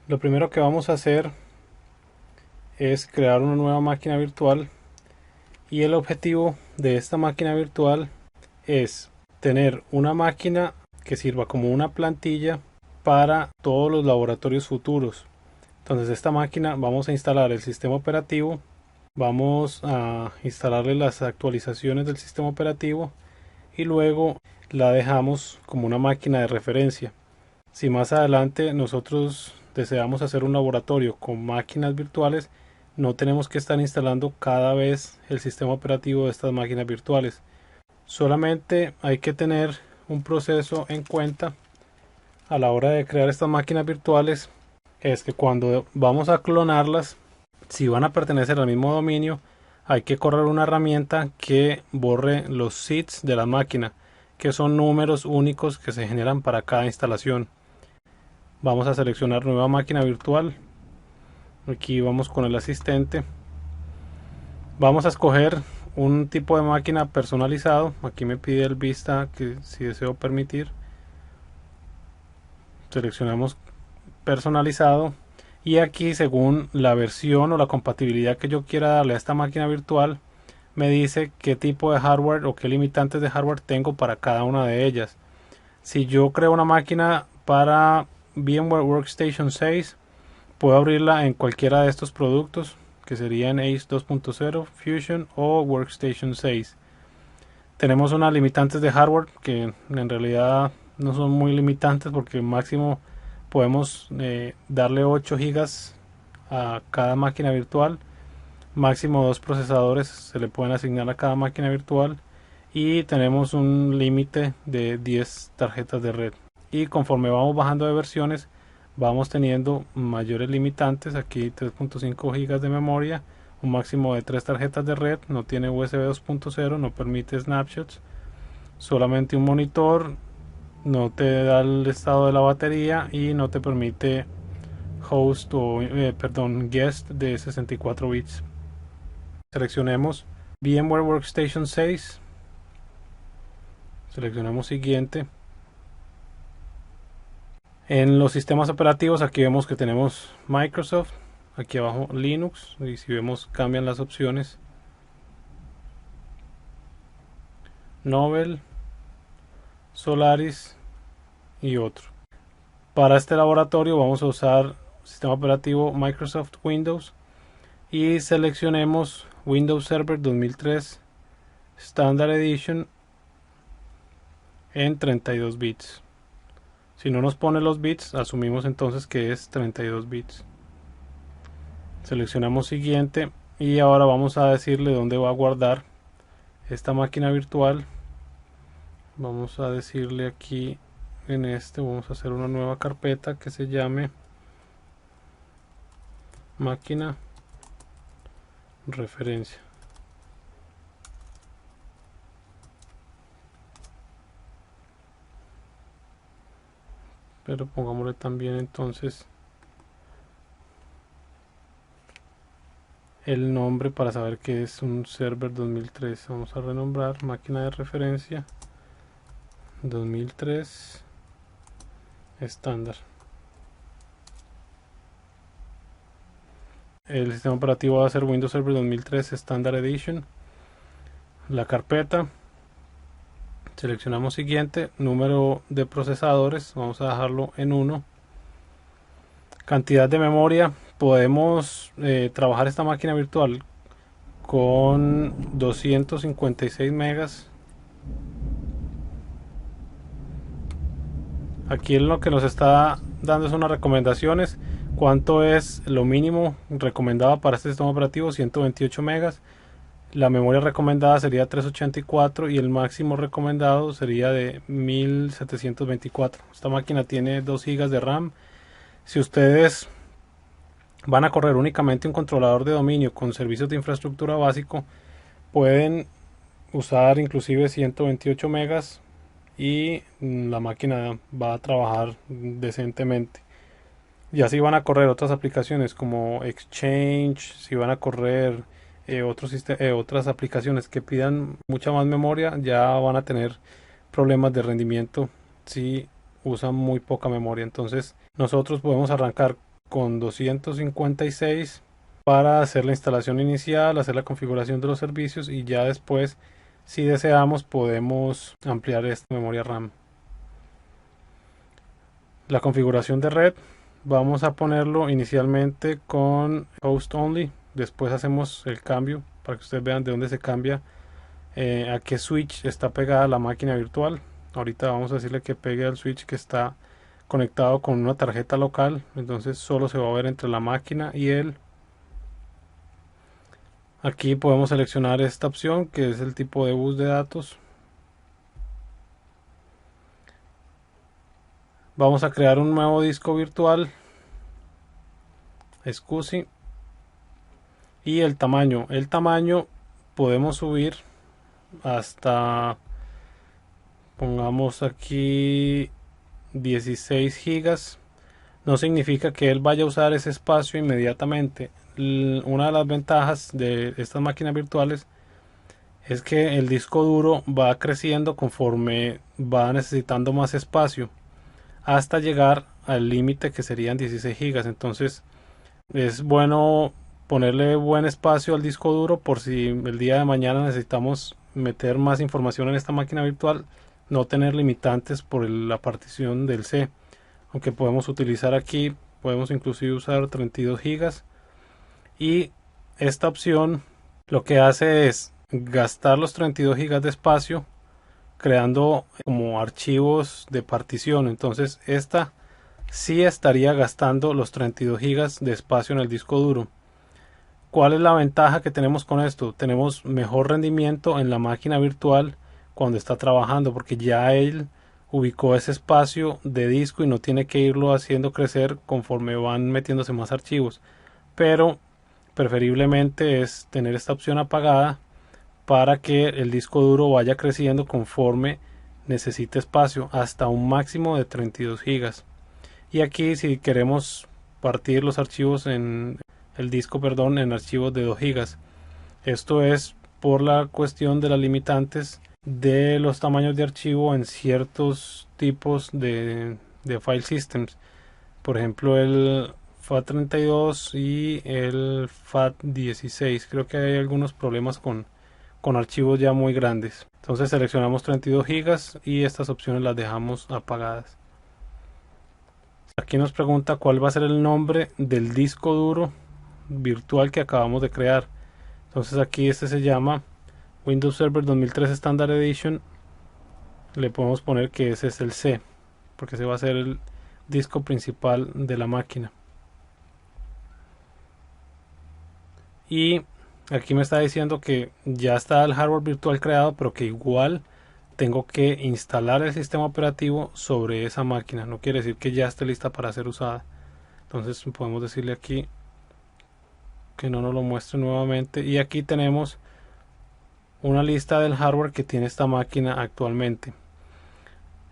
Lo primero que vamos a hacer es crear una nueva máquina virtual, y el objetivo de esta máquina virtual es tener una máquina que sirva como una plantilla para todos los laboratorios futuros. Entonces, esta máquina vamos a instalar el sistema operativo, vamos a instalarle las actualizaciones del sistema operativo y luego la dejamos como una máquina de referencia. Si más adelante nosotros deseamos hacer un laboratorio con máquinas virtuales, no tenemos que estar instalando cada vez el sistema operativo de estas máquinas virtuales. Solamente hay que tener un proceso en cuenta a la hora de crear estas máquinas virtuales, es que cuando vamos a clonarlas, si van a pertenecer al mismo dominio, hay que correr una herramienta que borre los seeds de la máquina, que son números únicos que se generan para cada instalación. Vamos a seleccionar nueva máquina virtual. Aquí vamos con el asistente. Vamos a escoger un tipo de máquina personalizado. Aquí me pide el vista que si deseo permitir. Seleccionamos personalizado. Y aquí, según la versión o la compatibilidad que yo quiera darle a esta máquina virtual, me dice qué tipo de hardware o qué limitantes de hardware tengo para cada una de ellas. Si yo creo una máquina para VMware Workstation 6, puedo abrirla en cualquiera de estos productos, que serían Ace 2.0, Fusion o Workstation 6. Tenemos unas limitantes de hardware que en realidad no son muy limitantes, porque máximo podemos darle 8 gigas a cada máquina virtual. Máximo 2 procesadores se le pueden asignar a cada máquina virtual, y tenemos un límite de 10 tarjetas de red. Y conforme vamos bajando de versiones, vamos teniendo mayores limitantes. Aquí 3.5 gigas de memoria, un máximo de 3 tarjetas de red, no tiene USB 2.0, no permite snapshots, solamente un monitor, no te da el estado de la batería y no te permite host o guest de 64 bits. Seleccionemos VMware Workstation 6, seleccionamos siguiente. En los sistemas operativos, aquí vemos que tenemos Microsoft, aquí abajo Linux, y si vemos cambian las opciones: Novell, Solaris y otro. Para este laboratorio vamos a usar sistema operativo Microsoft Windows, y seleccionemos Windows Server 2003 Standard Edition en 32 bits. Si no nos pone los bits, asumimos entonces que es 32 bits. Seleccionamos siguiente, y ahora vamos a decirle dónde va a guardar esta máquina virtual. Vamos a decirle aquí en vamos a hacer una nueva carpeta que se llame máquina referencia. Pero pongámosle también entonces el nombre para saber que es un server 2003. Vamos a renombrar máquina de referencia 2003 estándar. El sistema operativo va a ser Windows Server 2003 Standard Edition. La carpeta, seleccionamos siguiente, número de procesadores, vamos a dejarlo en 1. Cantidad de memoria, podemos trabajar esta máquina virtual con 256 megas. Aquí en lo que nos está dando es unas recomendaciones. ¿Cuánto es lo mínimo recomendado para este sistema operativo? 128 megas. La memoria recomendada sería 384 y el máximo recomendado sería de 1724. Esta máquina tiene 2 gigas de RAM. Si ustedes van a correr únicamente un controlador de dominio con servicios de infraestructura básico, pueden usar inclusive 128 megas y la máquina va a trabajar decentemente. Y así van a correr otras aplicaciones como Exchange, si van a correr otras aplicaciones que pidan mucha más memoria, ya van a tener problemas de rendimiento si usan muy poca memoria. Entonces nosotros podemos arrancar con 256 para hacer la instalación inicial, hacer la configuración de los servicios y ya después, si deseamos, podemos ampliar esta memoria RAM. La configuración de red, vamos a ponerlo inicialmente con host only, después hacemos el cambio para que ustedes vean de dónde se cambia, a qué switch está pegada la máquina virtual. Ahorita vamos a decirle que pegue al switch que está conectado con una tarjeta local, entonces solo se va a ver entre la máquina y él. Aquí podemos seleccionar esta opción que es el tipo de bus de datos. Vamos a crear un nuevo disco virtual, SCSI, y el tamaño podemos subir hasta, pongamos aquí 16 gigas. No significa que él vaya a usar ese espacio inmediatamente. Una de las ventajas de estas máquinas virtuales es que el disco duro va creciendo conforme va necesitando más espacio hasta llegar al límite que serían 16 gigas. Entonces es bueno ponerle buen espacio al disco duro por si el día de mañana necesitamos meter más información en esta máquina virtual, no tener limitantes por la partición del C. Aunque podemos utilizar aquí, podemos inclusive usar 32 gigas, y esta opción lo que hace es gastar los 32 gigas de espacio creando como archivos de partición. Entonces esta sí estaría gastando los 32 gigas de espacio en el disco duro. ¿Cuál es la ventaja que tenemos con esto? Tenemos mejor rendimiento en la máquina virtual cuando está trabajando, porque ya él ubicó ese espacio de disco y no tiene que irlo haciendo crecer conforme van metiéndose más archivos. Pero preferiblemente es tener esta opción apagada para que el disco duro vaya creciendo conforme necesite espacio hasta un máximo de 32 gigas. Y aquí si queremos partir los archivos en el disco, en archivos de 2 gigas. Esto es por la cuestión de las limitantes de los tamaños de archivo en ciertos tipos de file systems. Por ejemplo, el FAT32 y el FAT16. Creo que hay algunos problemas con archivos ya muy grandes. Entonces seleccionamos 32 gigas y estas opciones las dejamos apagadas. Aquí nos pregunta cuál va a ser el nombre del disco duro virtual que acabamos de crear. Entonces aquí este se llama Windows Server 2003 Standard Edition. Le podemos poner que ese es el C, porque ese va a ser el disco principal de la máquina. Y aquí me está diciendo que ya está el hardware virtual creado, pero que igual tengo que instalar el sistema operativo sobre esa máquina. No quiere decir que ya esté lista para ser usada. Entonces podemos decirle aquí que no nos lo muestre nuevamente. Y aquí tenemos una lista del hardware que tiene esta máquina actualmente.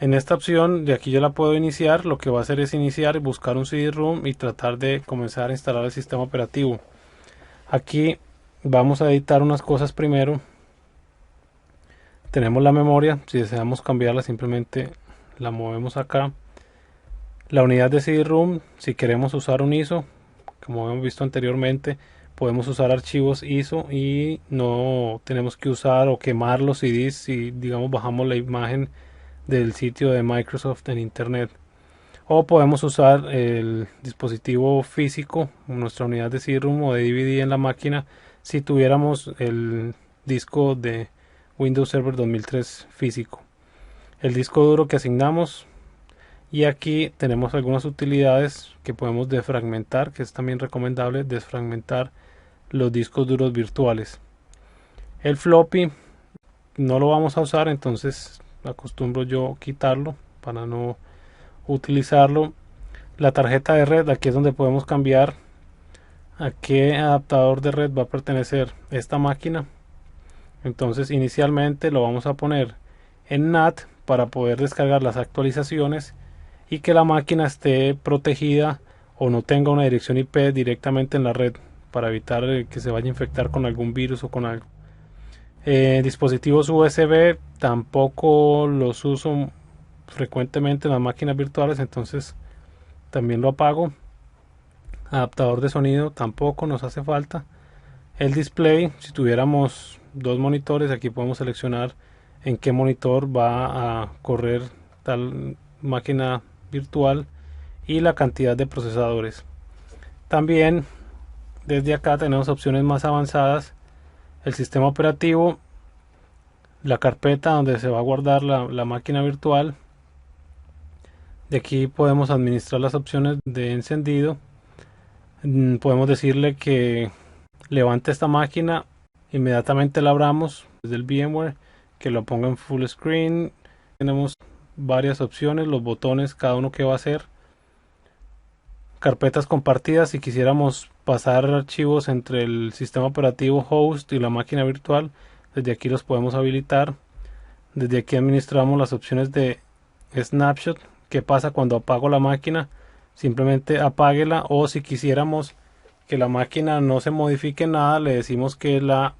En esta opción de aquí yo la puedo iniciar. Lo que va a hacer es iniciar y buscar un CD-ROM y tratar de comenzar a instalar el sistema operativo. Aquí vamos a editar unas cosas primero. Tenemos la memoria. Si deseamos cambiarla, simplemente la movemos acá. La unidad de CD-ROM, si queremos usar un ISO, como hemos visto anteriormente, podemos usar archivos ISO y no tenemos que usar o quemar los CDs si digamos bajamos la imagen del sitio de Microsoft en internet. O podemos usar el dispositivo físico, nuestra unidad de CD-ROM o de DVD en la máquina, si tuviéramos el disco de Windows Server 2003 físico. El disco duro que asignamos, y aquí tenemos algunas utilidades que podemos desfragmentar, que es también recomendable desfragmentar los discos duros virtuales. El floppy no lo vamos a usar, entonces acostumbro yo quitarlo para no utilizarlo. La tarjeta de red, aquí es donde podemos cambiar a qué adaptador de red va a pertenecer esta máquina. Entonces inicialmente lo vamos a poner en NAT para poder descargar las actualizaciones y que la máquina esté protegida o no tenga una dirección IP directamente en la red para evitar que se vaya a infectar con algún virus o con algo. Dispositivos USB tampoco los uso frecuentemente en las máquinas virtuales, entonces también lo apago. Adaptador de sonido tampoco nos hace falta. El display, si tuviéramos dos monitores, aquí podemos seleccionar en qué monitor va a correr tal máquina virtual y la cantidad de procesadores. También desde acá tenemos opciones más avanzadas: el sistema operativo, la carpeta donde se va a guardar la máquina virtual. De aquí podemos administrar las opciones de encendido. Podemos decirle que levante esta máquina, inmediatamente la abramos desde el VMware, que lo ponga en full screen. Tenemos varias opciones, los botones, cada uno que va a hacer. Carpetas compartidas, si quisiéramos pasar archivos entre el sistema operativo host y la máquina virtual, desde aquí los podemos habilitar. Desde aquí administramos las opciones de snapshot. ¿Qué pasa cuando apago la máquina? Simplemente apáguela, o si quisiéramos que la máquina no se modifique nada, le decimos que la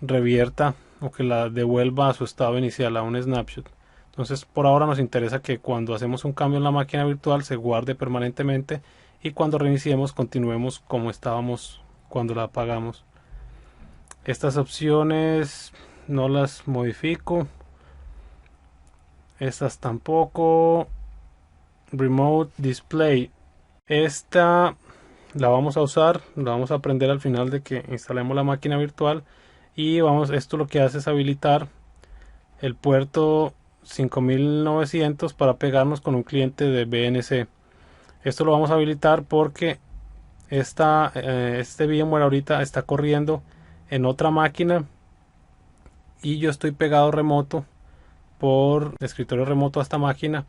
revierta o que la devuelva a su estado inicial, a un snapshot. Entonces, por ahora nos interesa que cuando hacemos un cambio en la máquina virtual se guarde permanentemente, y cuando reiniciemos continuemos como estábamos cuando la apagamos. Estas opciones no las modifico, estas tampoco. Remote Display, esta la vamos a usar, la vamos a aprender al final de que instalemos la máquina virtual. Y esto lo que hace es habilitar el puerto 5900 para pegarnos con un cliente de BNC. Esto lo vamos a habilitar porque este VMware ahorita está corriendo en otra máquina y yo estoy pegado remoto por escritorio remoto a esta máquina,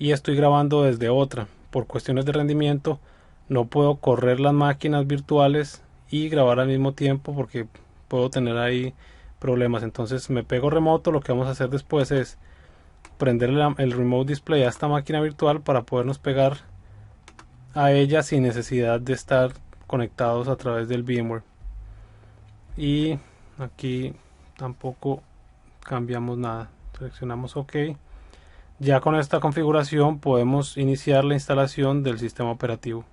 y estoy grabando desde otra. Por cuestiones de rendimiento no puedo correr las máquinas virtuales y grabar al mismo tiempo porque puedo tener ahí problemas. Entonces me pego remoto. Lo que vamos a hacer después es prender el remote display a esta máquina virtual para podernos pegar a ella sin necesidad de estar conectados a través del VMware. Y aquí tampoco cambiamos nada, seleccionamos OK. Ya con esta configuración podemos iniciar la instalación del sistema operativo.